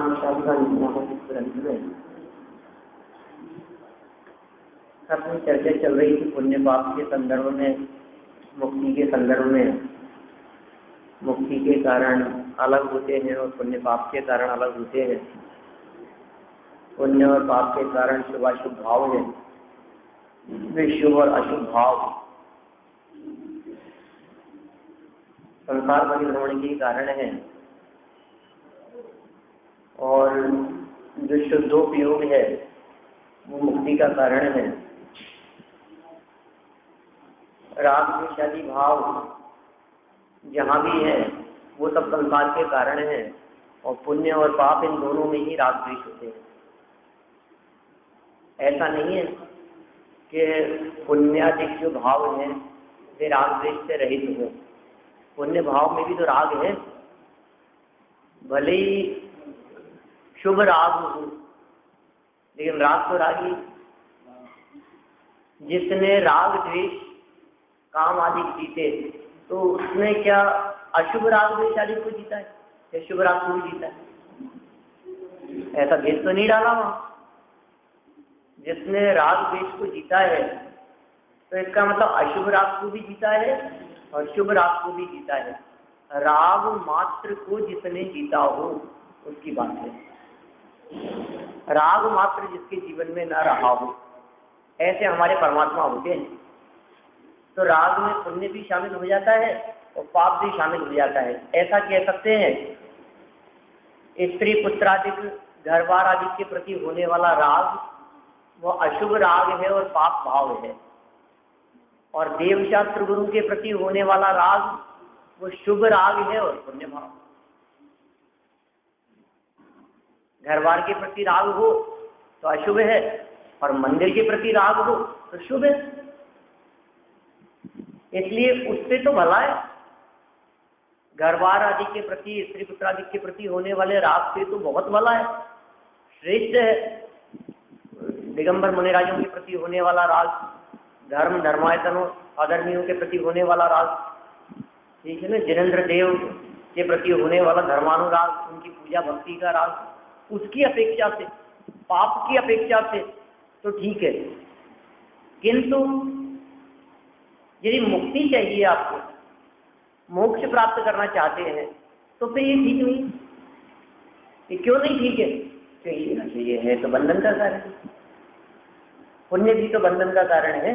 ग्रंथ में अपनी चर्चा चल रही थी पुण्य पाप के संदर्भ में, मुक्ति के संदर्भ में। मुक्ति के कारण अलग होते हैं और पुण्य पाप के कारण अलग होते हैं। पुण्य और पाप के कारण शुभ अशुभ भाव है, वे शुभ और अशुभ भाव संसार परिभ्रमण के कारण है। और जो शुद्धोपयोग है वो मुक्ति का कारण है। राग द्वेष आदि भाव जहाँ भी है वो सब संसार के कारण है। और पुण्य और पाप इन दोनों में ही राग द्वेष होते हैं। ऐसा नहीं है कि पुण्याधिक जो भाव है वे राग द्वेष से रहित हो। पुण्य भाव में भी तो राग है, भले ही शुभ राग हो, लेकिन राग तो राग ही। जिसने राग द्वेष काम आदि जीते तो उसने क्या अशुभ राग द्वेष आदि को जीता है या शुभ राग को भी जीता है? ऐसा भेद तो नहीं डाला वहां। जिसने राग द्वेष को जीता है तो इसका मतलब अशुभ राग को भी जीता है और शुभ राग को भी जीता है। राग मात्र को जिसने जीता हो उसकी बात है। राग मात्र जिसके जीवन में न रहा हो, ऐसे हमारे परमात्मा होते हैं। तो राग में पुण्य भी शामिल हो जाता है और पाप भी शामिल हो जाता है। ऐसा कह सकते हैं स्त्री पुत्रादिक घर बार आदि के प्रति होने वाला राग वो अशुभ राग है और पाप भाव है। और देवशास्त्र गुरु के प्रति होने वाला राग वो शुभ राग है और पुण्य भाव। घर बार के प्रति राग हो तो अशुभ है और मंदिर के प्रति राग हो तो शुभ है। इसलिए उससे तो भला है। घर बार आदि के प्रति, स्त्री पुत्र आदि के प्रति होने वाले राग से तो बहुत भला है, श्रेष्ठ है। दिगंबर मुनिराजों के प्रति होने वाला राग, धर्म धर्मायतनों अधर्मियों के प्रति होने वाला राग, ठीक है ना, जिनेंद्र देव के प्रति होने वाला धर्मानुराग, उनकी पूजा भक्ति का राग, उसकी अपेक्षा से, पाप की अपेक्षा से तो ठीक है। किंतु यदि मुक्ति चाहिए, आपको मोक्ष प्राप्त करना चाहते हैं, तो फिर ये ठीक नहीं। ये क्यों नहीं ठीक है? क्योंकि ये है तो बंधन का कारण। पुण्य भी तो बंधन का कारण है।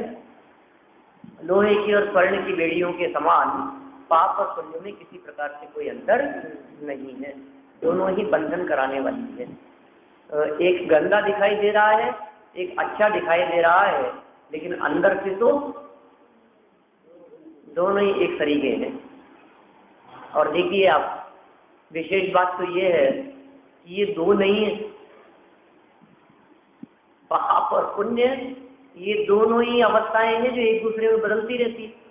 लोहे की और स्वर्ण की बेड़ियों के समान पाप और पुण्य में किसी प्रकार से कोई अंतर नहीं है। दोनों ही बंधन कराने वाली है। एक गंदा दिखाई दे रहा है, एक अच्छा दिखाई दे रहा है, लेकिन अंदर से तो दोनों ही एक तरीके हैं। और देखिए आप, विशेष बात तो ये है कि ये दो नहीं है। पाप और पुण्य ये दोनों ही अवस्थाएं हैं जो एक दूसरे में बदलती रहती है।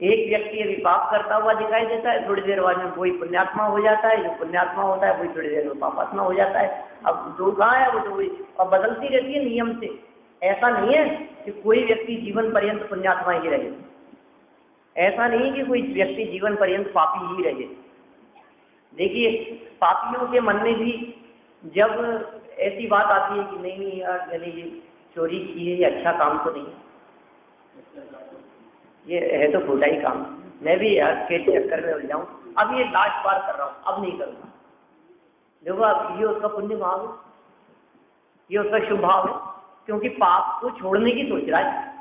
एक व्यक्ति अभी पाप करता हुआ दिखाई देता है, थोड़ी देर बाद में कोई पुण्यात्मा हो जाता है। जो पुण्यात्मा होता है वही थोड़ी देर में पापात्मा हो जाता है। अब जो कहाँ है वो तो वही, और बदलती रहती है नियम से। ऐसा नहीं है कि कोई व्यक्ति जीवन पर्यंत पुण्यात्मा ही रहे, ऐसा नहीं कि कोई व्यक्ति जीवन पर्यंत पापी ही रहे। देखिए, पापियों के मन में भी जब ऐसी बात आती है कि नहीं यार, मैंने ये चोरी की है, ये अच्छा काम तो नहीं है, ये है तो खोटा ही काम, मैं भी यार के चक्कर में उलझ जाऊं, अब ये लास्ट बार कर रहा हूं, अब नहीं करूंगा। देखो अब ये उसका पुण्य भाव है, ये उसका शुभ भाव है, क्योंकि पाप को छोड़ने की सोच रहा है।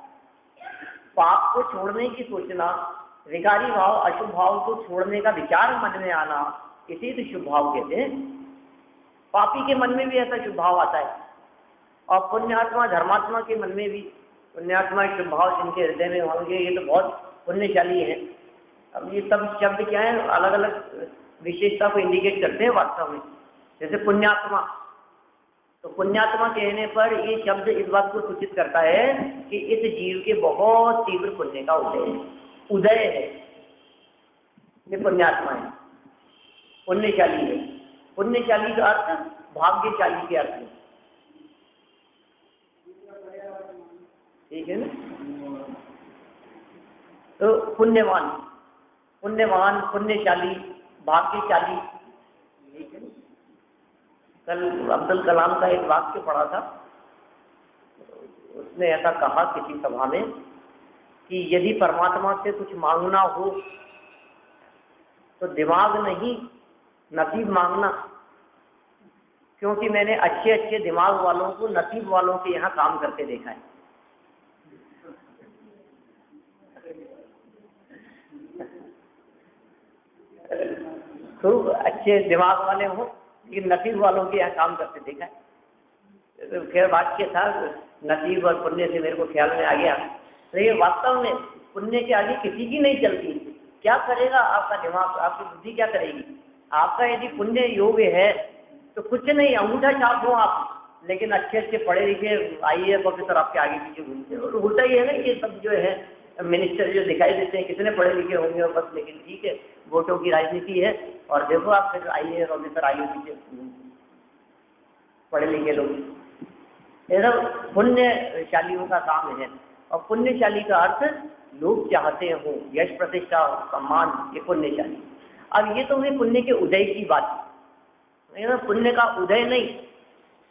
पाप को छोड़ने की सोचना, विकारी भाव अशुभ भाव को छोड़ने का विचार मन में आना, इसे तो शुभ भाव कहते हैं। पापी के मन में भी ऐसा शुभ भाव आता है और पुण्यात्मा धर्मात्मा के मन में भी पुण्यात्मा शुभ भाव जिनके हृदय में होंगे ये तो बहुत पुण्यशाली है। अब ये सब शब्द क्या है, अलग अलग विशेषता को इंडिकेट करते हैं वास्तव में। जैसे पुण्यात्मा, तो पुण्यात्मा कहने पर ये शब्द इस बात को सूचित करता है कि इस जीव के बहुत तीव्र पुण्य का उदय है, ये पुण्यात्मा है, पुण्यशाली है। पुण्यशाली का अर्थ भाग्यशाली के अर्थ है, ठीक है ना। तो पुण्यवान, पुण्यवान, पुण्यशाली, भाग्यशाली, ठीक है। कल अब्दुल कलाम का एक वाक्य पढ़ा था, उसने ऐसा कहा किसी सभा में कि यदि परमात्मा से कुछ मांगना हो तो दिमाग नहीं नसीब मांगना, क्योंकि मैंने अच्छे अच्छे दिमाग वालों को नसीब वालों के यहाँ काम करके देखा है। तो अच्छे दिमाग वाले हों लेकिन नसीब वालों के यहाँ काम करके देखा है। तो खैर वाक्य था, नसीब और पुण्य से मेरे को ख्याल में आ गया। तो ये वास्तव में पुण्य के आगे किसी की नहीं चलती। क्या करेगा आपका दिमाग, आपकी बुद्धि क्या करेगी? आपका यदि पुण्य योग्य है तो कुछ नहीं, अंगूठा छाप हो आप, लेकिन अच्छे अच्छे पढ़े लिखे IAS ऑफिसर आपके आगे पीछे घूमते हैं। और होता ही है ना, ये सब जो है मिनिस्टर जो दिखाई देते हैं कितने पढ़े लिखे होंगे और बस, लेकिन ठीक है वोटों की राजनीति है। और देखो आप फिर IAS ऑफिसर आगे पीछे पढ़े लिखे लोग, ये सब पुण्यशालियों का काम है। और पुण्यशाली का अर्थ लोग चाहते हो यश प्रतिष्ठा सम्मान, ये पुण्यशाली। अब ये तो हुई पुण्य के उदय की बात, पुण्य का उदय नहीं।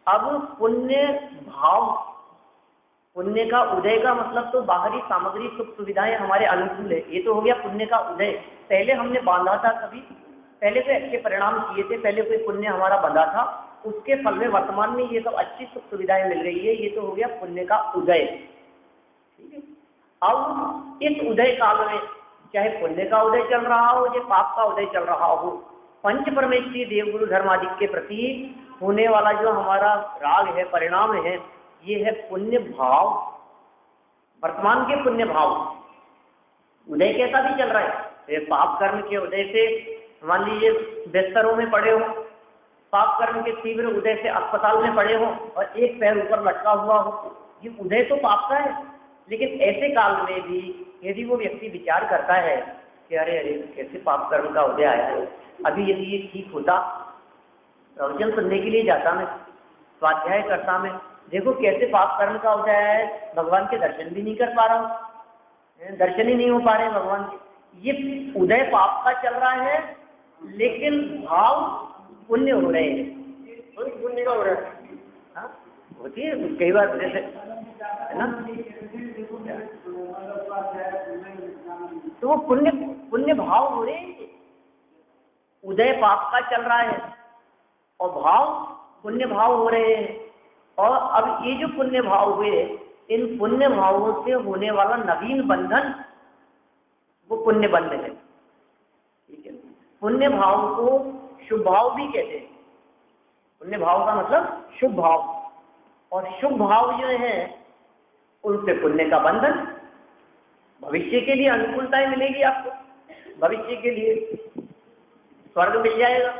अब पुण्य भाव, पुण्य का उदय का मतलब तो बाहरी सामग्री सुख सुविधाएं हमारे अनुकूल है, ये तो हो गया पुण्य का उदय। पहले हमने बांधा था कभी, पहले कोई अच्छे परिणाम किए थे, पहले कोई पुण्य हमारा बंधा था, उसके फल में वर्तमान में ये सब अच्छी सुख सुविधाएं मिल रही है, ये तो हो गया पुण्य का उदय। ठीक है, अब इस उदय काल में चाहे पुण्य का उदय चल रहा हो या पाप का उदय चल रहा हो, पंच परमेश्वरी देवगुरु धर्मादि के प्रति होने वाला जो हमारा राग है, परिणाम है, ये है पुण्य भाव। वर्तमान के पुण्य भाव उदय कैसा भी चल रहा है। पाप कर्म के उदय से मान लीजिए बिस्तरों में पड़े हो, पाप कर्म के तीव्र उदय से अस्पताल में पड़े हो और एक पैर ऊपर लटका हुआ हो, ये उदय तो पाप का है। लेकिन ऐसे काल में भी यदि वो व्यक्ति विचार करता है कि अरे अरे कैसे पाप कर्म का उदय आया है, अभी यदि ये ठीक होता, प्रवचन सुनने के लिए जाता मैं, स्वाध्याय करता मैं, देखो कैसे पाप कर्म का उदय आया है, भगवान के दर्शन भी नहीं कर पा रहा हूँ, दर्शन ही नहीं हो पा रहे भगवान के। ये उदय पाप का चल रहा है, लेकिन भाव पुण्य हो रहे हैं। पुण्य का हो रहा है, हाँ होती है कई बार, जैसे है ना, तो वो पुण्य पुण्य भाव हो रहे हैं। उदय पाप का चल रहा है और भाव पुण्य भाव हो रहे हैं। और अब ये जो पुण्य भाव हुए, इन पुण्य भावों से होने वाला नवीन बंधन वो पुण्य बंध है। ठीक है, पुण्य भाव को शुभ भाव भी कहते हैं। पुण्य भाव का मतलब शुभ भाव, और शुभ भाव जो है उनसे पुण्य का बंधन, भविष्य के लिए अनुकूलताएं मिलेगी आपको, भविष्य के लिए स्वर्ग मिल जाएगा,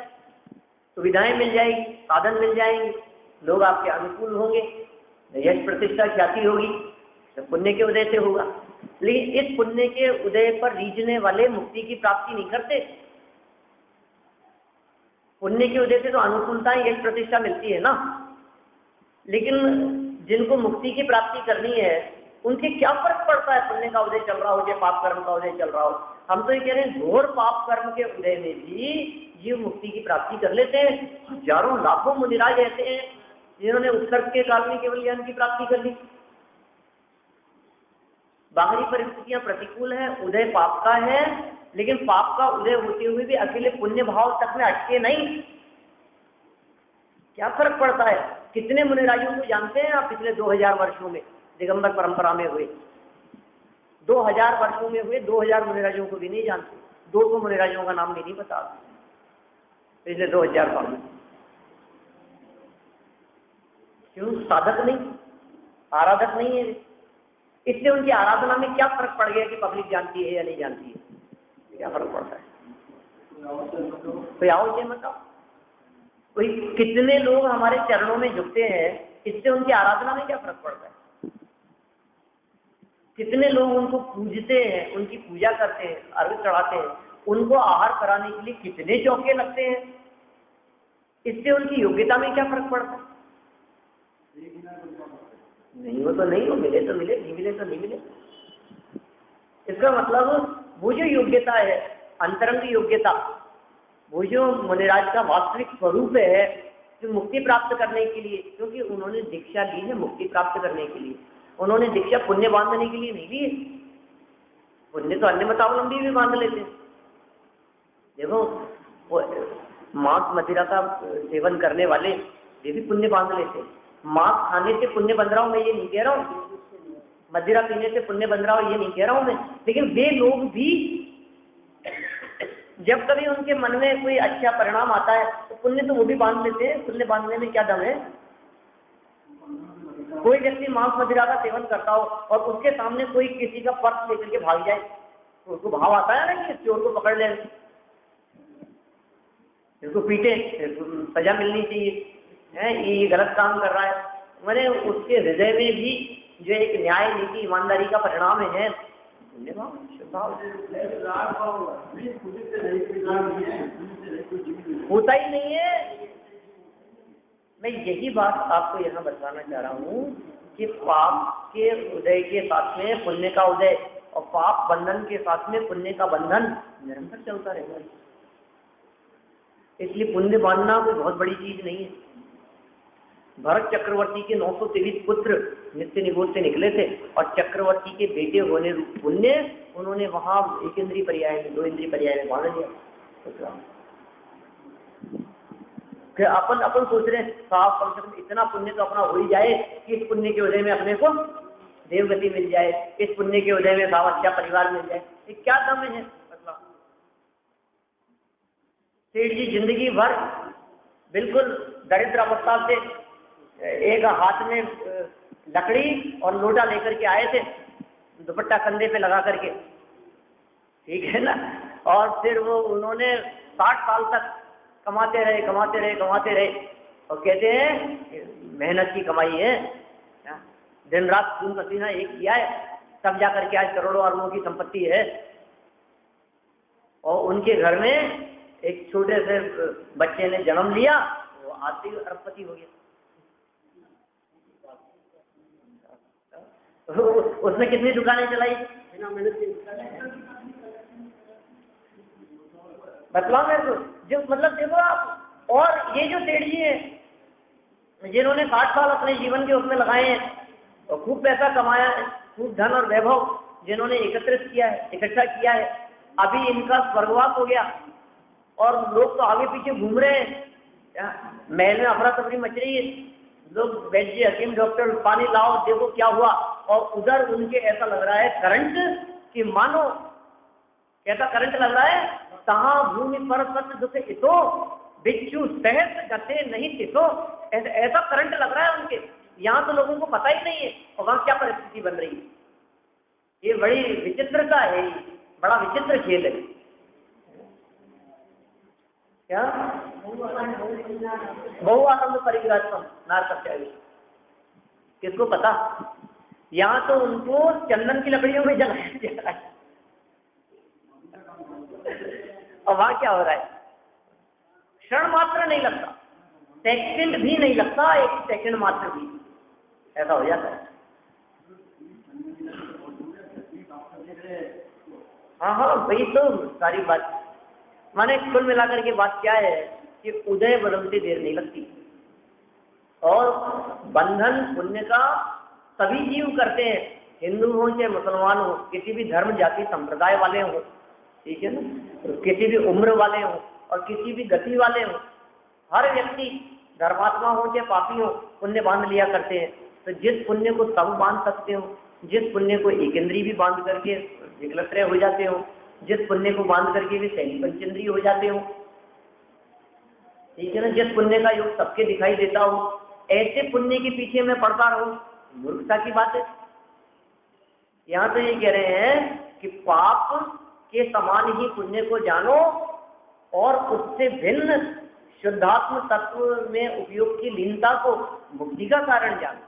सुविधाएं मिल जाएगी, साधन मिल जाएंगे, लोग आपके अनुकूल होंगे, यश प्रतिष्ठा ख्याति होगी, तो पुण्य के उदय से होगा। लेकिन इस पुण्य के उदय पर रीझने वाले मुक्ति की प्राप्ति नहीं करते। पुण्य के उदय से तो अनुकूलताएं यश प्रतिष्ठा मिलती है ना, लेकिन जिनको मुक्ति की प्राप्ति करनी है उनके क्या फर्क पड़ता है पुण्य का उदय चल रहा हो या पाप कर्म का उदय चल रहा हो। हम तो ये कह रहे हैं घोर पाप कर्म के उदय में भी जीव मुक्ति की प्राप्ति कर लेते हैं। हजारों लाखों मुनिराज ऐसे हैं जिन्होंने उत्सर्ग के काल में केवल ज्ञान की प्राप्ति कर ली। बाहरी परिस्थितियां प्रतिकूल है, उदय पाप का है, लेकिन पाप का उदय होते हुए भी अकेले पुण्य भाव तक में अटके नहीं। क्या फर्क पड़ता है? कितने मुनिराजों को जानते हैं आप पिछले 2000 वर्षों में दिगंबर परंपरा में हुए? 2000 वर्षों में हुए 2000 मुनिराजों को भी नहीं जानते। 200 मुनिराजों का नाम भी नहीं बता पिछले 2000 साल में। क्यों? साधक नहीं, आराधक नहीं है। इससे उनकी आराधना में क्या फर्क पड़ गया कि पब्लिक जानती है या नहीं जानती है? क्या फर्क पड़ता है? कोई आओ ये बताओ, कोई कितने लोग हमारे चरणों में झुकते हैं, इससे उनकी आराधना में क्या फर्क पड़ता है? कितने लोग उनको पूजते हैं, उनकी पूजा करते हैं, अर्घ चढ़ाते हैं, उनको आहार कराने के लिए कितने चौके लगते हैं, इससे उनकी योग्यता में क्या फर्क पड़ता है? नहीं हो तो नहीं हो, मिले तो मिले, नहीं मिले तो नहीं मिले। इसका मतलब वो जो योग्यता है, अंतरंग योग्यता, वो जो मुनिराज का वास्तविक स्वरूप है, कि मुक्ति प्राप्त करने के लिए, क्योंकि उन्होंने दीक्षा ली है मुक्ति प्राप्त करने के लिए। उन्होंने दीक्षा पुण्य बांधने के लिए नहीं ली है। पुण्य तो अन्य मतावलंबी भी बांध लेते हैं। देखो वो मांस मदिरा का सेवन करने वाले ये भी पुण्य बांध लेते हैं। मांस खाने से पुण्य बन रहा हूं मैं ये नहीं कह रहा हूँ, मदिरा पीने से पुण्य बन रहा हूं ये नहीं कह रहा हूं मैं, लेकिन वे लोग भी जब कभी उनके मन में कोई अच्छा परिणाम आता है तो पुण्य तो वो भी बांध लेते हैं। पुण्य बांधने में क्या दम है? कोई व्यक्ति मांस मदिरा का सेवन करता हो और उसके सामने कोई किसी का पर्स लेकर के भाग जाए तो उसको भाव आता है ना कि चोर को पकड़ ले, इसको पीटे, सजा मिलनी चाहिए है, ये गलत काम कर रहा है। मैंने उसके हृदय में भी जो एक न्याय नीति ईमानदारी का परिणाम है होता ही नहीं है। मैं यही बात आपको यहाँ बताना चाह रहा हूँ कि पाप के उदय के साथ में पुण्य का उदय और पाप बंधन के साथ में पुण्य का बंधन निरंतर चलता रहेगा। इसलिए पुण्य बांधना कोई बहुत बड़ी चीज नहीं है। भरत चक्रवर्ती के 923 पुत्र नित्य निगोद से निकले थे और चक्रवर्ती के बेटे होने पुण्य उन्होंने वहां एक इंद्रिय पर्याय में 2 इंद्रिय पर्याय में बांध लिया। फिर अपन सोच रहे हैं साफ कम से कम इतना पुण्य तो अपना हो ही जाए कि इस पुण्य के उदय में अपने को देवगति मिल जाए, इस पुण्य के उदय में साफ अच्छा परिवार मिल जाए। ये क्या दम है? मतलब सेठ जी जिंदगी भर बिल्कुल दरिद्र अवस्था से एक हाथ में लकड़ी और लोटा लेकर के आए थे, दुपट्टा कंधे पे लगा करके, ठीक है ना, और फिर वो उन्होंने 60 साल तक कमाते रहे और कहते हैं मेहनत की कमाई है, दिन रात खून पसीना एक किया है, तब जाकर के आज करोड़ों अरबों की संपत्ति है। और उनके घर में एक छोटे से बच्चे ने जन्म लिया, वो आर्थिक अरबपति हो गया। उसने कितनी दुकानें चलाई? बतलाओ मेरे को, जो मतलब देखो आप। और ये जो सेठ जी हैं जिन्होंने 60 साल अपने जीवन के उसमें लगाए हैं और खूब पैसा कमाया है, खूब धन और वैभव जिन्होंने एकत्रित किया है, इकट्ठा किया है, अभी इनका स्वर्गवास हो गया और लोग तो आगे पीछे घूम रहे हैं, महल में अफरा तफरी मच रही है, लोग वैद्य हकीम डॉक्टर पानी लाओ देखो क्या हुआ। और उधर उनके ऐसा लग रहा है करंट कि मानो कैसा करंट लग रहा है, तहाँ भूमि पर सत्य दुख इतो बिच्छू सहस गते नहीं तितो, ऐसा करंट लग रहा है उनके। यहाँ तो लोगों को पता ही नहीं है और वहाँ क्या परिस्थिति बन रही है। ये बड़ी विचित्रता है, बड़ा विचित्र खेल है। क्या बहुआनंद परिग्रह नारकत्यागी, किसको पता? यहाँ तो उनको चंदन की लकड़ियों में जलाया जा रहा है और वहां क्या हो रहा है? क्षण मात्र नहीं लगता, सेकंड भी नहीं लगता, एक सेकंड मात्र भी ऐसा हो जाता है। हाँ वही तो सारी बात। माने कुल मिलाकर के बात क्या है कि उदय बदलते देर नहीं लगती और बंधन पुण्य का सभी जीव करते हैं, हिंदू हो चाहे मुसलमान हो, किसी भी धर्म जाति संप्रदाय वाले हो, ठीक है ना, किसी भी उम्र वाले हो और किसी भी गति वाले हो, हर व्यक्ति धर्मात्मा हो चाहे पापी हो पुण्य बांध लिया करते हैं। तो जिस पुण्य को सब बांध सकते हो, जिस पुण्य को एक इंद्रिय भी बांध करके विकलत्रय हो जाते हो, जिस पुण्य को बांध करके भी सैनी पंचेंद्रिय हो जाते हो, ठीक है ना, जिस पुण्य का योग सबके दिखाई देता हो, ऐसे पुण्य के पीछे मैं पड़ता रहूं, मूर्खता की बात है। यहाँ तो ये कह रहे हैं कि पाप के समान ही पुण्य को जानो और उससे भिन्न शुद्धात्म तत्व में उपयोग की लीनता को मुक्ति का कारण जानो।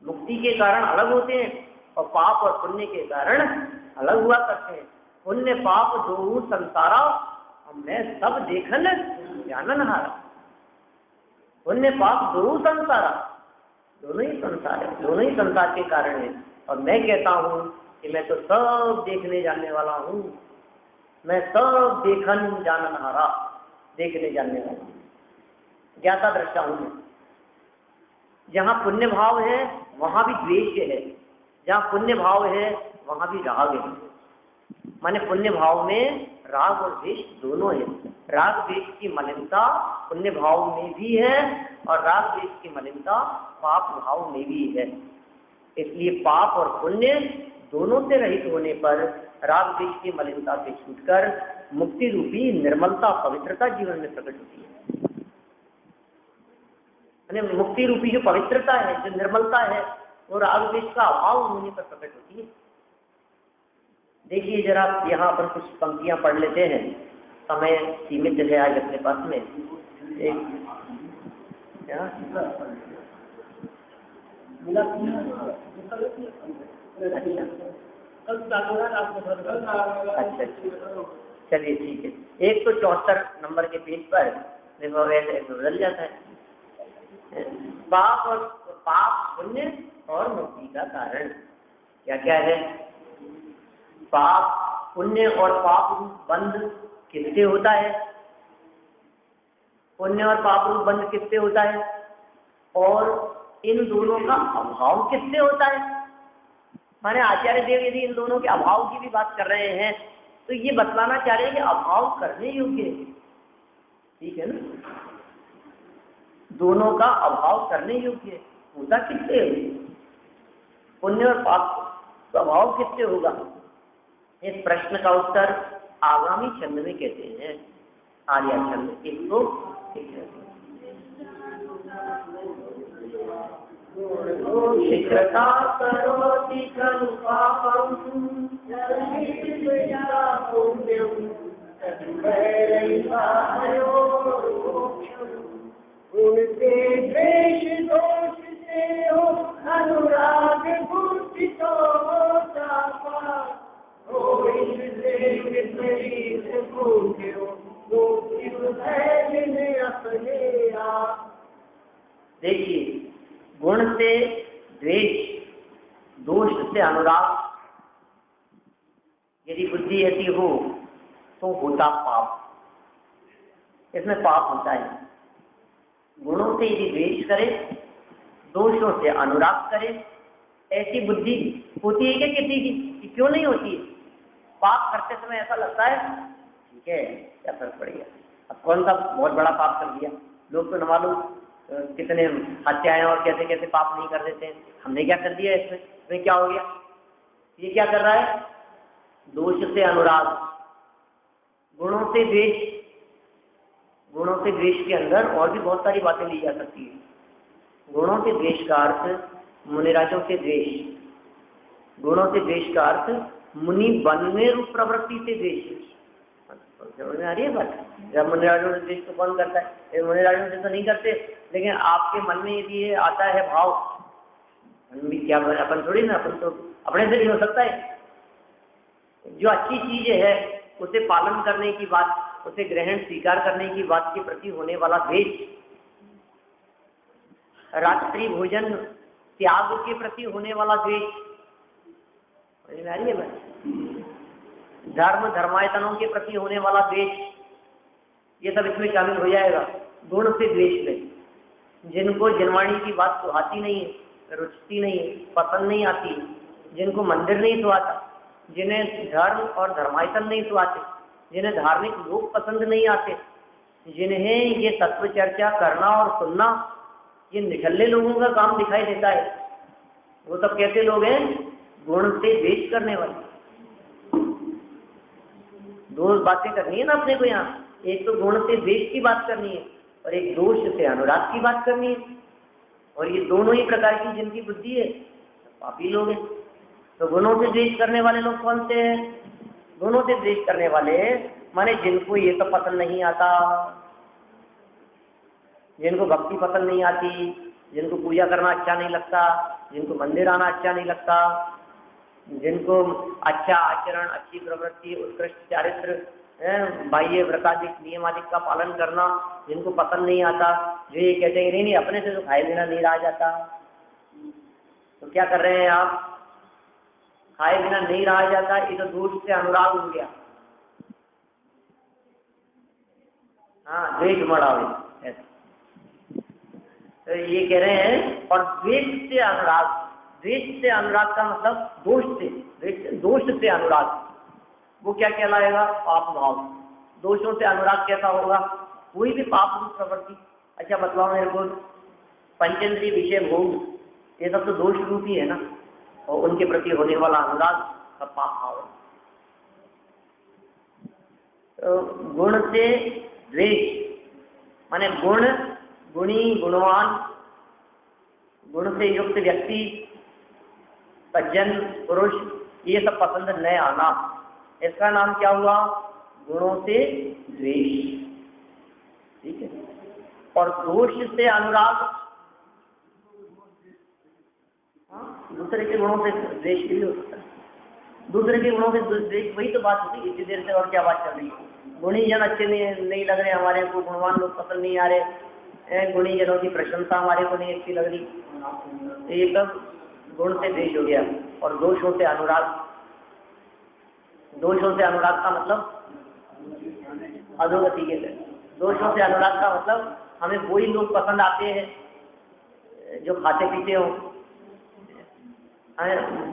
मुक्ति के कारण अलग होते हैं और पाप और पुण्य के कारण अलग हुआ करते हैं। पुण्य पाप दो संसारा मैं सब देखन जानन हारा। पुण्य पाप दो संसारा, दोनों ही संसार है, दोनों ही संसार के कारण है। और मैं कहता हूँ कि मैं तो सब देखने जानने वाला हूँ, मैं सब देखन जानन हारा, देखने जानने वाला हूँ। ज्ञाता दृष्टा हूं मैं। जहाँ पुण्य भाव है वहां भी द्वेष है, जहाँ पुण्य भाव है वहां भी राग है। माने पुण्य भाव में राग और द्वेष दोनों है। राग द्वेष की मलिनता पुण्य भाव में भी है और राग द्वेष की मलिनता पाप भाव में भी है। इसलिए पाप और पुण्य दोनों से रहित होने पर राग द्वेष की मलिनता से छूटकर मुक्ति रूपी निर्मलता पवित्रता जीवन में प्रकट होती है। मुक्ति रूपी जो पवित्रता है, जो निर्मलता है, वो राग द्वेष का अभाव होने पर प्रकट होती है। देखिए जरा यहाँ पर कुछ पंक्तियां पढ़ लेते हैं, समय सीमित है आज अपने पास में। एक अच्छा, चलिए ठीक है। 174 नंबर के पेज पर देखो ऐसे बदल जाता है, पाप और पाप पुण्य और मुक्ति का कारण क्या क्या है। पाप पुण्य और पाप रूप बंध किससे होता है, पुण्य और पाप रूप बंध किससे होता है, और इन दोनों का अभाव किससे होता है। माने आचार्य देव यदि इन दोनों के अभाव की भी बात कर रहे हैं तो ये बतलाना चाह रहे हैं कि अभाव करने योग्य है, ठीक है ना। दोनों का अभाव करने योग्य है, होता किससे है, पुण्य और पाप का अभाव किससे होगा। इस प्रश्न का उत्तर आगामी छंद में कहते हैं, आर्या छंद 161। शिक्षता करोति खलु पापं उनसे द्वेष दोष से हो अनुराग बुद्धि तो होता पाप, हो इससे विपरीत भूख्यो मुक्ति है में अपने आप। देखिए गुण से द्वेष, दोष से अनुराग, यदि बुद्धि ऐसी हो तो होता पाप, इसमें पाप होता है। गुणों से यदि द्वेष करे, दोषों से अनुराग करे, ऐसी बुद्धि होती है क्या किसी की, क्यों नहीं होती है। पाप करते समय ऐसा लगता है ठीक है क्या फर्क पड़ गया, अब कौन सा बहुत बड़ा पाप कर दिया, लोग तो न मालूम कितने हत्याएं और कैसे कैसे पाप नहीं कर देते हैं, हमने क्या कर दिया इसमें क्या हो गया। ये क्या कर रहा है, दोष से अनुराग, गुणों से द्वेष। गुणों से द्वेष के अंदर और भी बहुत सारी बातें ली जा सकती है। गुणों से द्वेष का अर्थ मुनिराजों से द्वेष, गुणों से द्वेष का अर्थ मुनि बनने रूप प्रवृत्ति से द्वेष। समझ में आ रही है बात। जब मुनिराजों से द्वेष तो कौन करता है, मुनिराजों से तो नहीं करते, लेकिन आपके मन में यदि ये आता है भाव, मन भी क्या अपन थोड़ी ना, अपन तो अपने से नहीं हो सकता है। जो अच्छी चीज है उसे पालन करने की बात, उसे ग्रहण स्वीकार करने की बात के प्रति होने वाला द्वेष, रात्रि भोजन त्याग के प्रति होने वाला द्वेष, समझ में आ रही है बात। धर्म धर्मायतनों के प्रति होने वाला द्वेष, ये सब इसमें शामिल हो जाएगा। गुण से द्वेष में जिनको जिनवाणी की बात सुहाती नहीं है, रुचती नहीं है, पसंद नहीं आती, जिनको मंदिर नहीं सुहाता, जिन्हें धर्म और धर्मायतन नहीं सुहाते, जिन्हें धार्मिक लोग पसंद नहीं आते, जिन्हें ये तत्व चर्चा करना और सुनना ये निठल्ले लोगों का काम दिखाई देता है, वो सब कैसे लोग हैं, गुण से द्वेष करने वाले। दो बातें करनी है ना अपने को यहाँ, एक तो गुण से द्वेष की बात करनी है और एक दोष से अनुराग की बात करनी है। और ये दोनों ही प्रकार की जिनकी बुद्धि है पापी लोग हैं। तो गुणों से द्वेष करने वाले लोग कौन से हैं, गुणों से द्वेष करने वाले माने जिनको ये सब पसंद नहीं आता, जिनको भक्ति पसंद नहीं आती, जिनको पूजा करना अच्छा नहीं लगता, जिनको मंदिर आना अच्छा नहीं लगता, जिनको अच्छा आचरण, अच्छी प्रवृत्ति, उत्कृष्ट चारित्र, बाह्य व्रतादिक नियमादिक का पालन करना जिनको पसंद नहीं आता, जो ये कहते हैं नहीं अपने से तो खाए बिना नहीं रहा जाता, तो क्या कर रहे हैं आप, खाए बिना नहीं रहा जाता, ये तो दोष से अनुराग हो गया। हाँ द्वेष मड़ा हुआ ऐसा। तो ये कह रहे हैं। और द्वेष से अनुराग, द्वेष से अनुराग का मतलब दोष से, दोष से अनुराग, वो क्या कहलाएगा? पाप भाव। दोषों से अनुराग कैसा होगा? कोई भी पाप रूप प्रवृत्ति। अच्छा बतलाओ मेरे को, पंचेंद्रिय विषय भोग ये सब तो दोष रूप ही है ना, और उनके प्रति होने वाला अनुराग का पाप भाव है। तो गुण से द्वेष माने गुण, गुणी, गुणवान, गुण से युक्त व्यक्ति, सज्जन पुरुष, ये सब पसंद न आना, इसका नाम क्या हुआ? गुणों से द्वेष। ठीक है। और दोष से अनुराग, दूसरे के गुणों से द्वेष भी हो सकता है। दूसरे के गुणों से द्वेष, वही तो बात होती है इतनी देर से। और क्या बात चल रही है? गुणी जन अच्छे नहीं लग रहे हमारे को, गुणवान लोग पसंद नहीं आ रहे, गुणी जनों की प्रशंसा हमारे को नहीं अच्छी लग रही, तो ये सब गुण से द्वेष हो गया। और दोषों से अनुराग, दोषों से अनुराग का मतलब अधोगति के लिए। दोषों से अनुराग का मतलब हमें वही लोग पसंद आते हैं जो खाते पीते हो,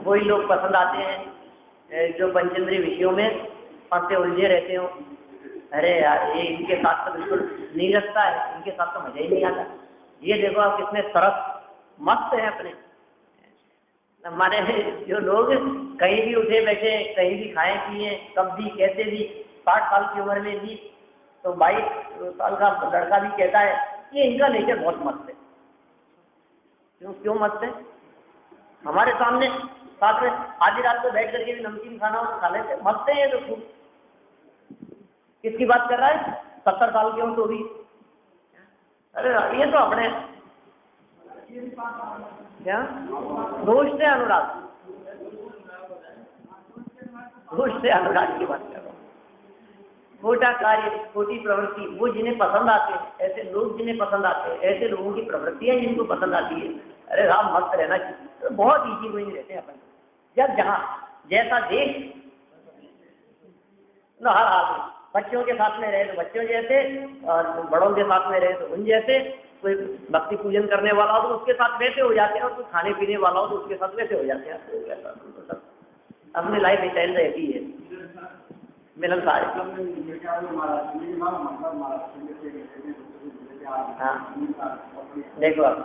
वही लोग पसंद आते हैं जो पंचेंद्रिय विषयों में फंसे उलझे रहते हो। अरे यार ये इनके साथ तो बिल्कुल नहीं रखता है, इनके साथ तो मजा ही नहीं आता। ये देखो आप कितने सरस मस्त हैं अपने। हमारे जो लोग कहीं भी उठे बैठे, कहीं भी खाए पिए, कब भी कैसे भी, 60 साल की उम्र में भी, तो 22 साल का लड़का भी कहता है कि इनका नेचर बहुत मस्त है। क्यों मस्त है? हमारे सामने साथ में आधी रात को बैठ करके भी नमकीन खाना और खा लेते, मस्त है ये तो खूब। किसकी बात कर रहा है? 70 साल के हो तो भी। अरे ये तो अपने क्या दोष से अनुराग, दोष से अनुराग की बात कर रहा हूँ। छोटा कार्य, छोटी प्रवृत्ति, वो जिन्हें पसंद आते हैं, ऐसे लोग जिन्हें पसंद आते हैं, ऐसे लोगों की प्रवृत्तियां जिनको पसंद आती है, अरे राम मस्त रहना चाहिए। तो बहुत ईजी गोइंग रहते हैं अपन। जब जहाँ जैसा देश न, हर आदमी बच्चों के साथ में रहे तो बच्चों जैसे, और बड़ों के साथ में रहे तो उन जैसे। कोई भक्ति पूजन करने वाला हो तो उसके साथ वैसे हो जाते हैं, और कोई खाने पीने वाला हो तो उसके साथ वैसे हो जाते हैं। तो अपनी लाइफ स्टाइल रहती है मिलन सारे। हाँ देखो अब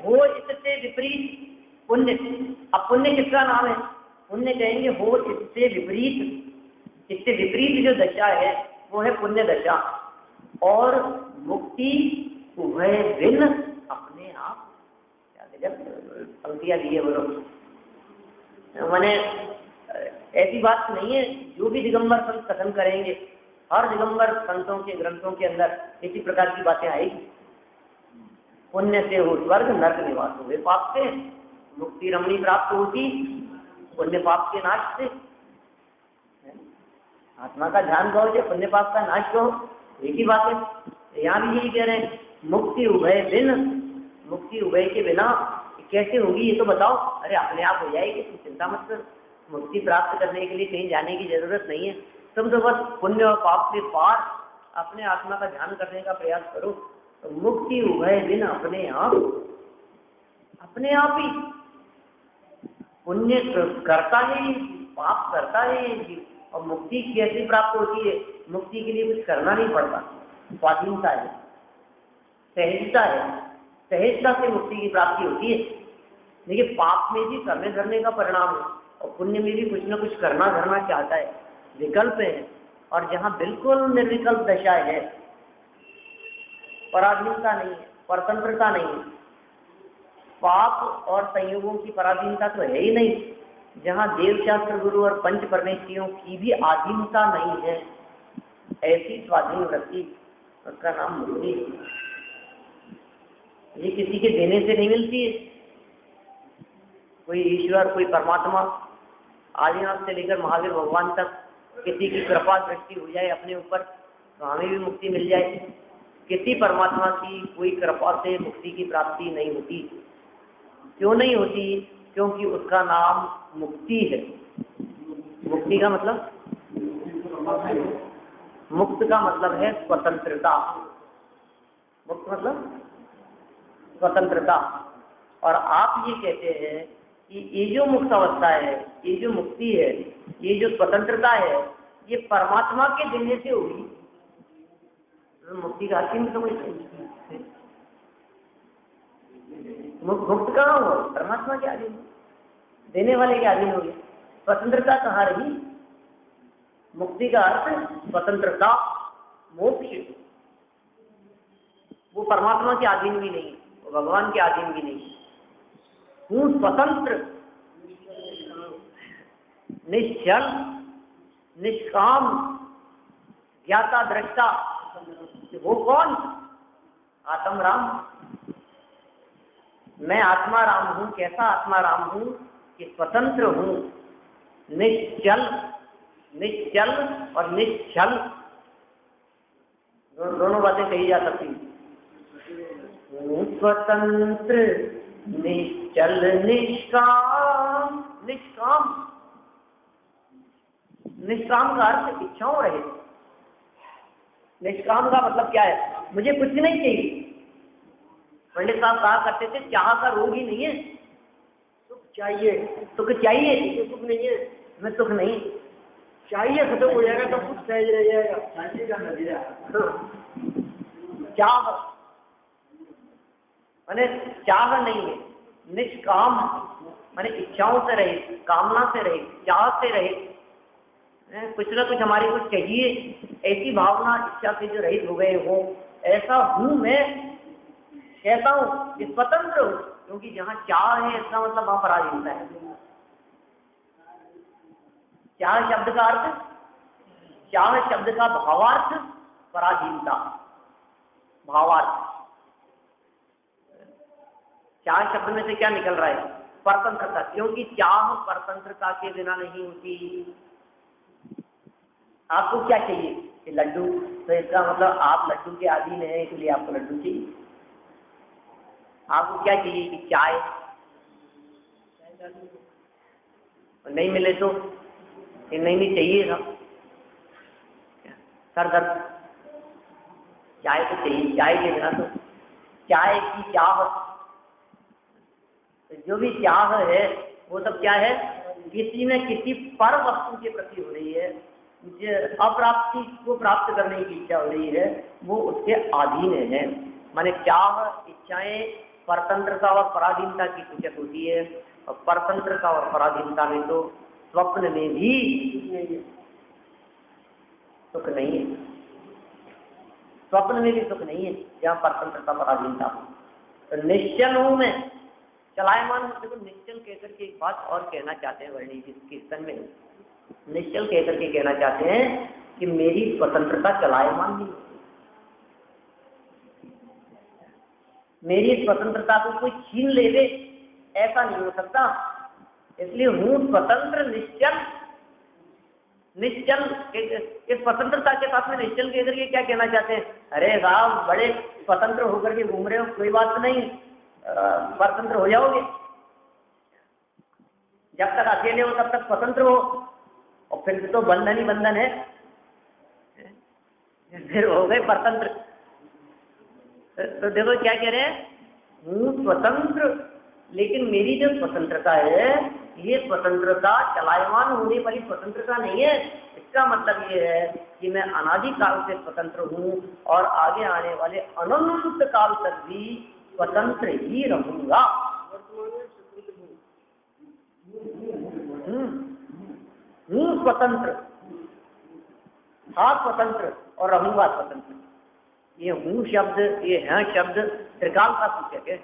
हो इससे विपरीत पुण्य। अब पुण्य किसका नाम है? पुण्य कहेंगे हो इससे विपरीत। इससे विपरीत जो दशा है वो है पुण्य दशा। और मुक्ति उभय भिन्न अपने आप। जब पंक्तियां दी है बोलो, मैंने ऐसी बात नहीं है जो भी दिगंबर संत कथन करेंगे, हर दिगंबर संतों के ग्रंथों के अंदर इसी प्रकार की बातें आएगी। पुण्य से हो स्वर्ग, नरक निवास हुए पाप से, मुक्ति रमणी प्राप्त होती पुण्य पाप के नाश से। आत्मा का ध्यान कहो या पुण्य पाप का नाश कहो, एक ही बात है। यहाँ भी यही कह रहे हैं, मुक्ति उभय भिन्न। मुक्ति उभय के बिना कैसे होगी ये तो बताओ। अरे अपने आप हो जाएगी, तुम चिंता मत कर। मुक्ति प्राप्त करने के लिए कहीं जाने की जरूरत नहीं है। तुम तो बस पुण्य और पाप से पार अपने आत्मा का ध्यान करने का प्रयास करो, तो मुक्ति उभय भिन्न अपने आप ही। पुण्य करता है, पाप करता है, और मुक्ति कैसे प्राप्त होती है? मुक्ति के लिए कुछ करना नहीं पड़ता, स्वाधीनता है, सहजता है। सहजता से मुक्ति की प्राप्ति होती है। देखिए पाप में भी करने धरने का परिणाम है, और पुण्य में भी कुछ न कुछ करना धरना चाहता है, विकल्प है। और जहाँ बिल्कुल निर्विकल्प दशा है, पराधीनता नहीं है, स्वतंत्रता नहीं है, पाप और संयोगों की पराधीनता तो है ही नहीं, जहाँ देव शास्त्र गुरु और पंच परमेश्वरियों की भी अधीनता नहीं है, ऐसी स्वाधीन वृत्ति, उसका नाम मुक्ति। ये किसी के देने से नहीं मिलती है। कोई ईश्वर, कोई परमात्मा, आदिनाथ से लेकर महावीर भगवान तक किसी की कृपा दृष्टि हो जाए अपने ऊपर तो हमें भी मुक्ति मिल जाए। किसी परमात्मा की कोई कृपा से मुक्ति की प्राप्ति नहीं होती। क्यों नहीं होती? क्योंकि उसका नाम मुक्ति है। मुक्ति का मतलब, मुक्त का मतलब है स्वतंत्रता। मुक्त मतलब स्वतंत्रता। और आप ये कहते हैं कि ये जो मुक्त अवस्था है, ये जो मुक्ति है, ये जो स्वतंत्रता है, ये परमात्मा के देने से होगी। तो मुक्ति का अर्थ ही समझते हैं। मुक्त कहाँ हो? परमात्मा के अधीन, देने वाले के अधीन हो गया। स्वतंत्रता कहाँ रही? मुक्ति का अर्थ स्वतंत्रता, मोक्ष। वो परमात्मा के अधीन भी नहीं, वो भगवान के अधीन भी नहीं। हूँ स्वतंत्र, निश्चल, निष्काम, ज्ञाता दृष्टा। वो कौन? आत्म राम। मैं आत्मा राम हूँ। कैसा आत्मा राम हूँ? कि स्वतंत्र हूँ, निश्चल, निश्चल और निश्चल, दोनों बातें कही जा सकती हैं। हूँ स्वतंत्र, निश्चल, निष्काम। निष्काम, निष्काम का अर्थ इच्छाओं रहे। निष्काम का मतलब क्या है? मुझे कुछ नहीं चाहिए। पंडित साहब कहा करते थे, चाह का रोग ही नहीं है, सुख चाहिए। सुख चाहिए, सुख नहीं है। मैं सुख नहीं चाहिए, खत्म हो जाएगा तो कुछ सहज रह जाएगा। चाह माने चाह नहीं है। निष्काम माने इच्छाओं से रहे, कामना से रहे, चाह से रहे। कुछ ना कुछ हमारे कुछ चाहिए, ऐसी भावना इच्छा से जो रहित हो गए हो, ऐसा हूं मैं। कहता हूं कि स्वतंत्र हूं, क्योंकि जहां चाह है इसका मतलब वहां पराधीनता है। चाह शब्द का अर्थ, चाह शब्द का भावार्थ पराधीनता, भावार्थ। चाह शब्द में से क्या निकल रहा है? परतंत्रता, क्योंकि चाह परतंत्रता के बिना नहीं होती। आपको क्या चाहिए? कि लड्डू, तो इसका मतलब आप लड्डू के अधीन हैं, इसलिए आपको लड्डू चाहिए। आपको क्या चाहिए? कि चाय, नहीं मिले तो ये नहीं चाहिए था, सर दर्द, चाय तो चाहिए, चाय के बिना तो, चाय की चाह, जो भी चाह है वो सब क्या है? किसी न किसी पर वस्तु के प्रति हो रही है। जो अप्राप्ति को प्राप्त करने की इच्छा हो रही है, वो उसके अधीन है। माने चाह, इच्छाएं परतंत्रता और पराधीनता की सूचक होती है। और परतंत्रता और पराधीनता में तो स्वप्न में भी सुख नहीं है। स्वप्न में भी सुख नहीं है जहाँ परतंत्रता पराधीनता हो। तो निश्चल हूं मैं, चलायमान हूं। देखो, निश्चल कहकर के एक बात और कहना चाहते हैं वर्णी जी कीर्तन में। निश्चल कहकर के कहना चाहते हैं कि मेरी स्वतंत्रता चलायमान नहीं होती। मेरी स्वतंत्रता को कोई छीन ले दे, ऐसा नहीं हो सकता। इसलिए हूँ स्वतंत्र, निश्चल। निश्चल, इस स्वतंत्रता के साथ में निश्चल कहकर के क्या कहना चाहते हैं? अरे साहब, बड़े स्वतंत्र होकर के घूम रहे हो, कोई बात नहीं, स्वतंत्र हो जाओगे। जब तक अकेले हो तब तक स्वतंत्र हो, और फिर तो बंधन ही बंधन है, फिर हो गए परतंत्र। तो देखो क्या कह रहे हैं? हूँ स्वतंत्र, लेकिन मेरी जो स्वतंत्रता है, ये स्वतंत्रता चलायमान होने वाली स्वतंत्रता नहीं है। इसका मतलब ये है कि मैं अनादि काल से स्वतंत्र हूँ और आगे आने वाले अनंत काल तक भी स्वतंत्र ही रहूंगा। हूँ स्वतंत्र, था स्वतंत्र और रहूंगा स्वतंत्र। ये हूँ शब्द, ये है शब्द त्रिकाल का सूचक है।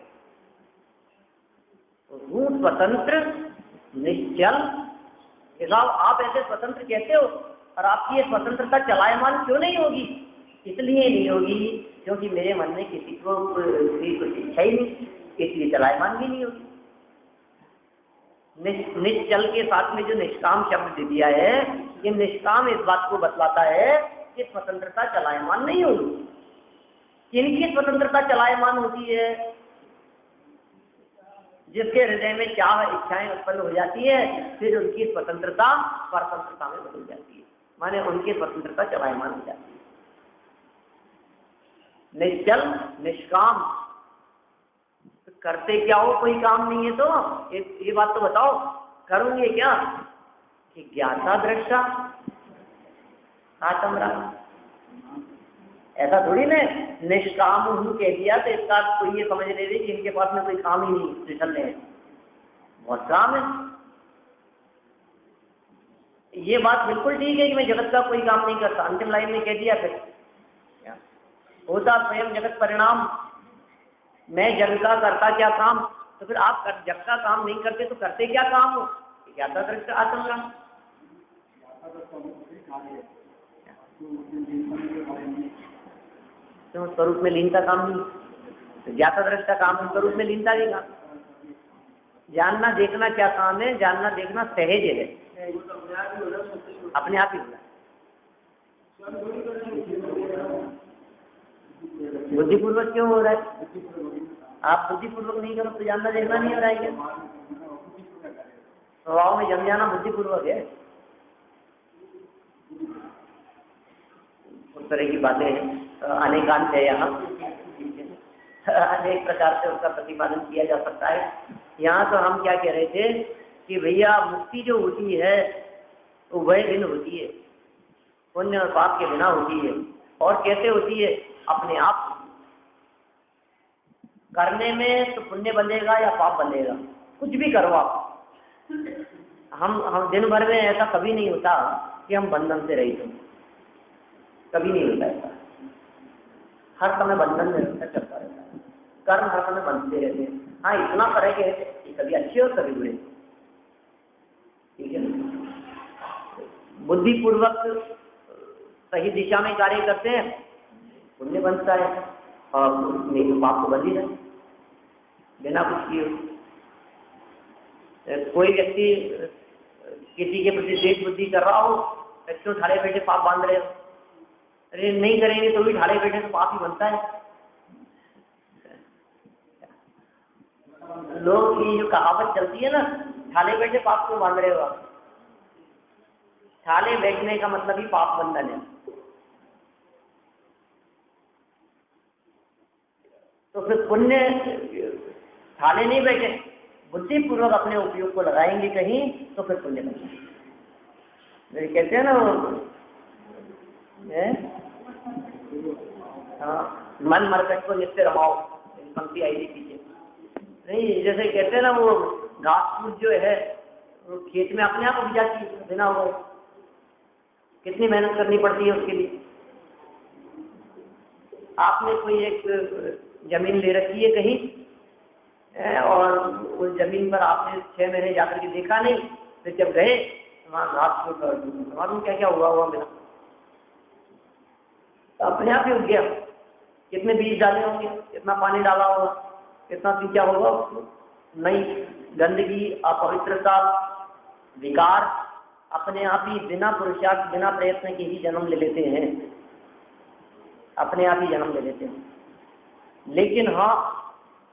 हूँ स्वतंत्र, निश्चल। साहब, आप ऐसे स्वतंत्र कहते हो और आपकी ये स्वतंत्रता चलायमान क्यों नहीं होगी? इसलिए नहीं होगी क्योंकि मेरे मन में किसी को कुछ इच्छा ही नहीं, इसलिए चलायमान भी नहीं होगी। निश्चल के साथ में जो निष्काम शब्द दे दिया है, ये निष्काम इस बात को बतलाता है कि स्वतंत्रता चलायमान नहीं होगी। किनकी स्वतंत्रता चलायमान होती है? जिसके हृदय में चाह, इच्छाएं उत्पन्न हो जाती है, फिर उनकी स्वतंत्रता परतंत्रता में बदल जाती है। माने उनकी स्वतंत्रता चलायमान हो जाती है। निश्चल, निष्काम, करते क्या हो, कोई काम नहीं है तो ये बात तो बताओ, करूंगे क्या कि ज्ञाता दृष्टा आत्म राम। ऐसा थोड़ी ना निष्काम हूं कह दिया तो इसका कोई ये समझ ले रही कि इनके पास में कोई काम ही नहीं निकल रहे, बहुत काम है। ये बात बिल्कुल ठीक है कि मैं जगत का कोई काम नहीं करता, अंतिम लाइन में कह दिया फिर होता स्वयं जगत परिणाम, मैं जग का करता क्या काम। तो फिर आप जग का काम नहीं करते तो करते क्या काम हो, ज्ञाता दृष्टा आत्म राम। क्यों स्वरूप में लीनता काम नहीं, तो ज्ञाता दृष्टा काम है, स्वरूप में लीनता नहीं काम। जानना देखना क्या काम है, जानना देखना सहज है, अपने आप ही होना। बुद्धिपूर्वक क्यों हो रहा है, आप बुद्धिपूर्वक नहीं करो तो जानना देखना नहीं हो रहा है क्या? स्वभाव में जम जाना बुद्धिपूर्वक है। उस तरह की बातें अनेकांत है, यहाँ अनेक प्रकार से उसका प्रतिपादन किया जा सकता है। यहाँ तो हम क्या कह रहे थे कि भैया मुक्ति जो होती है वो वह दिन होती है, पुण्य और पाप के बिना होती है। और कैसे होती है, अपने आप करने में तो पुण्य बनेगा या पाप बनेगा, कुछ भी करो आप। हम दिन भर में ऐसा कभी नहीं होता कि हम बंधन से रहित हों, कभी नहीं होता ऐसा। हर समय बंधन में चलता रहता है, कर्म हर समय बंधते रहते हैं। हाँ इतना फर्क है कि कभी अच्छे और कभी बुरे, ठीक है। बुद्धिपूर्वक सही दिशा में कार्य करते हैं, पुण्य बनता है, और नहीं तो पाप तो बंद ही रहे बिना कुछ किए। कोई व्यक्ति किसी के प्रति द्वेष बुद्धि कर रहा हो, क्यों ठाड़े बैठे पाप बांध रहे हो? अरे नहीं करेंगे तो भी ठाड़े बैठे तो पाप ही बनता है। लोग की जो कहावत चलती है ना, ठाड़े बैठे पाप क्यों बांध रहे हो आप? ठाड़े बैठने का मतलब ही पाप बंधन है। तो फिर पुण्य ठाड़े नहीं बैठे, बुद्धिपूर्वक अपने उपयोग को लगाएंगे कहीं तो फिर पुण्य बनेगा। कहते हैं ना हाँ, मन मरकट को नित्य रमाओ, पंक्ति आई थी पीछे। नहीं जैसे कहते हैं ना वो घास फूस जो है वो खेत में अपने आप उग जाती है बिना हुआ, कितनी मेहनत करनी पड़ती है उसके लिए। आपने कोई एक जमीन ले रखी है कहीं और उस जमीन पर आपने 6 महीने जाकर के देखा नहीं, फिर जब गए वहाँ घास फूस मालूम क्या क्या हुआ मिला, तो अपने आप ही उग गया। कितने बीज डाले होंगे, कितना पानी डाला होगा, कितना सींचा होगा उसको, नई गंदगी अपवित्रता विकार अपने आप ही बिना पुरुषार्थ बिना प्रयत्न के ही जन्म ले लेते हैं, अपने आप ही जन्म ले लेते हैं। लेकिन हाँ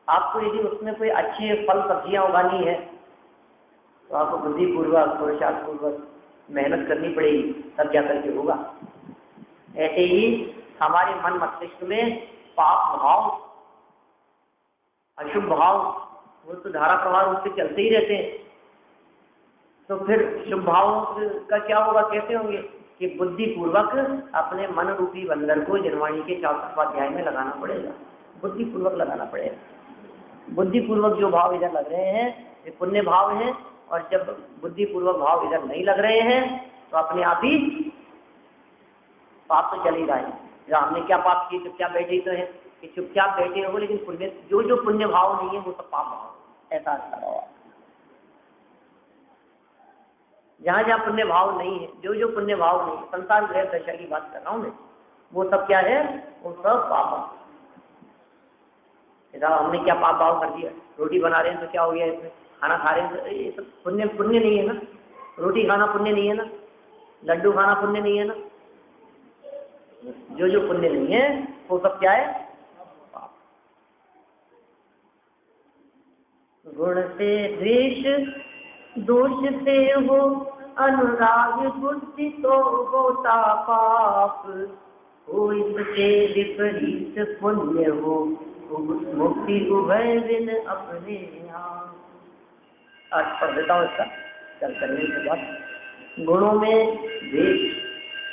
आपको यदि उसमें कोई अच्छे फल सब्जियां उगानी है तो आपको बुद्धिपूर्वक पुरुषार्थ पूर्वक मेहनत करनी पड़ेगी, तब जाकर के होगा। ऐसे ही हमारे मन मस्तिष्क में पाप भाव अशुभ भाव वो तो धारा प्रवाह रूप से चलते ही रहते हैं। तो फिर शुभ भावों का क्या होगा, कैसे होंगे कि बुद्धिपूर्वक अपने मन रूपी बंदर को जनवाणी के 64वां अध्याय में लगाना पड़ेगा, बुद्धिपूर्वक लगाना पड़ेगा। बुद्धिपूर्वक जो भाव इधर लग रहे हैं ये पुण्य भाव हैं, और जब बुद्धिपूर्वक भाव इधर नहीं लग रहे हैं तो अपने आप ही पाप तो चल ही रहा है। जहाँ हमने क्या पाप किए, चुपचाप बैठे ही तो है कि चुपचाप बैठे रहो, लेकिन पुण्य जो पुण्य भाव नहीं है वो सब पाप भाव, ऐसा रहा। जहाँ जहाँ पुण्य भाव नहीं है, जो पुण्य भाव नहीं है, संसार ग्रह दशा की बात कर रहा हूँ मैं, वो सब क्या है, वो सब पाप भाव। हमने क्या पाप भाव कर दिया, रोटी बना रहे हैं तो क्या हो गया इसमें, खाना खा रहे हैं तो ये सब पुण्य नहीं है ना, रोटी खाना पुण्य नहीं है ना, लड्डू खाना पुण्य नहीं है ना, जो पुण्य नहीं है वो सब क्या है, पाप। गुण से द्वेष दोष से हो अनुराग बुद्धि तो होता पाप, हो इससे विपरीत पुण्य हो मुक्ति उभय दिन अपने यहाँ। आज पढ़ देता हूँ इसका चल करने के बाद। गुणों में द्वेष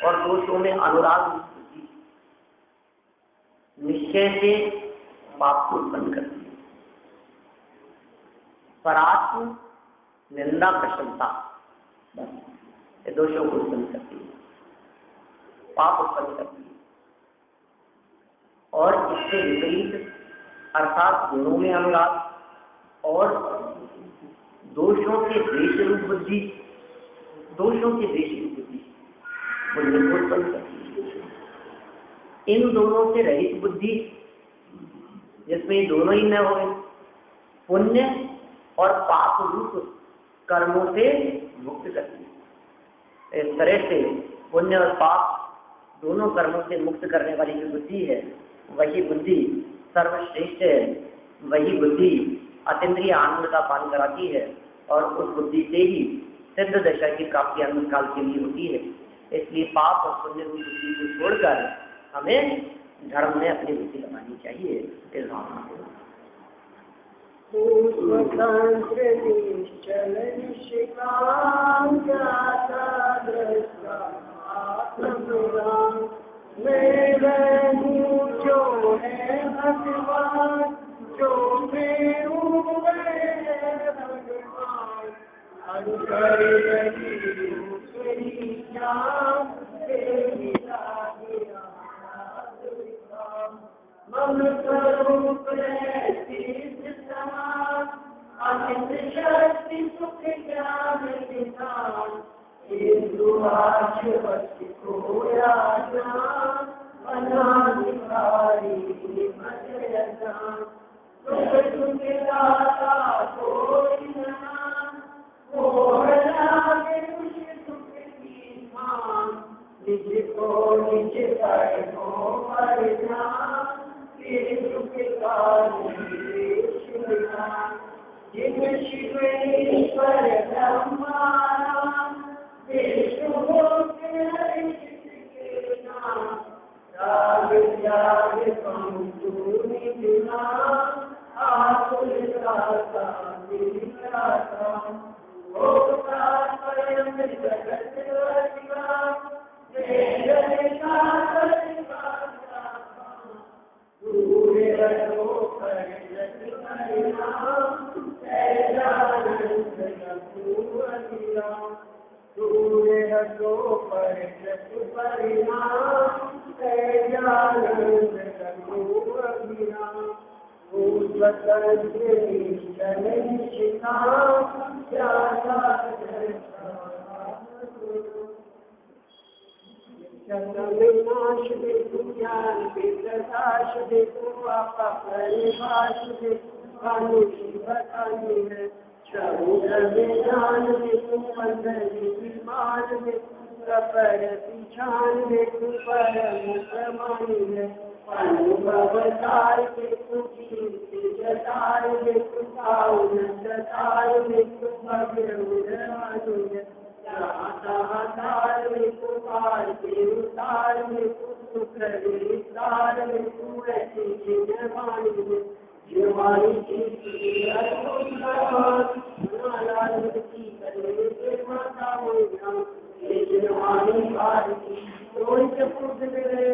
और दोषों में अनुराग निश्चय से पाप को उत्पन्न करती है। परात्म निंदा प्रशंसा ये दोषों को उत्पन्न करती है, पाप उत्पन्न करती है। और इससे विपरीत अर्थात गुणों में अनुराग और दोषों के द्वेष रूप बुद्धि, दोषों के द्वेष रूप बुद्धि पुण्य को उत्पन्न करती है। इन दोनों से रहित बुद्धि जिसमें दोनों ही न हो, पुण्य और पाप रूप कर्मों से मुक्त करती है। इस तरह से पुण्य और पाप दोनों कर्मों से मुक्त करने वाली जो बुद्धि है वही बुद्धि सर्वश्रेष्ठ है। वही बुद्धि अतीन्द्रिय आनंद का पान कराती है और उस बुद्धि से ही सिद्ध दशा की प्राप्ति अनंत काल के लिए होती है। इसलिए पाप और पुण्य रूप बुद्धि को छोड़कर हमें धर्म में अपनी बुद्धि लगानी चाहिए। इस भावना को स्वतंत्र निश्चल निष्काम ज्ञाता दृष्टा आत्मज्ञान मैं वह जो है भगवान, जो मैं हूँ वह है भगवान। अनुकर रही तेरी जान, तेरी लागिया मम स्वरूप रहती समान, अमित शक्ति सुख ज्ञान विधान। दुआश भक्ति को राजान, अनाधिकारी मर्यादान। सुख दाता कोई नाम, मोह लागे उस सुख की मान। निज को निज पर को परिधान, सुख का जिन शिव ईश्वर ब्रह्माराम, विष्णु के नाम। राग त्याग संतूनि बिना, आकुल दाता दिलाता। ओंकार परम जगत वसिया, वेद शास्त्र दूर रहो पर जति परिणाम। सहजानंद लघु अभिराम, दूर रहो पर जति परिणाम। सहजानंद लघु अभिराम, स्वतंत्र निश्चल निष्काम ज्ञाता दृष्टा। नाश देखो ज्ञान के प्रकाश देखो, आपा परिभाष देखो कानूनी बतानी है। समुद्र में ज्ञान देखो, मंदरी विमान देखो, कपर पिछान देखो परम प्रमाणी है। अनुभव तार देखो, कीर्ति जतार देखो, पावन जतार देखो, भव्य उदरानु है। तार में कुमार के उतार में सुख विस्तार में तू ऐसी जिनवाणी में जीवानी की करे के माता मोया। ये जीवानी भारती कोई चपुट मिले,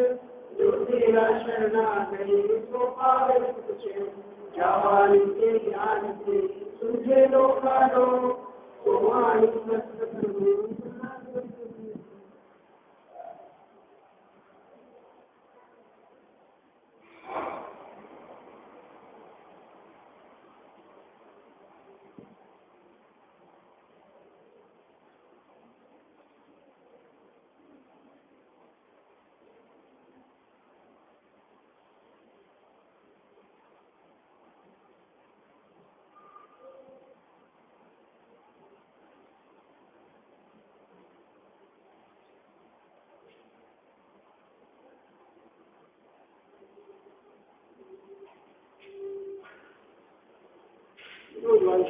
जो तेरा शरणा गए तो पावे कुछ। जवानी के ज्ञान से तुझे लोका दो, तुम्हारी मस्त प्रभु। Good lunch,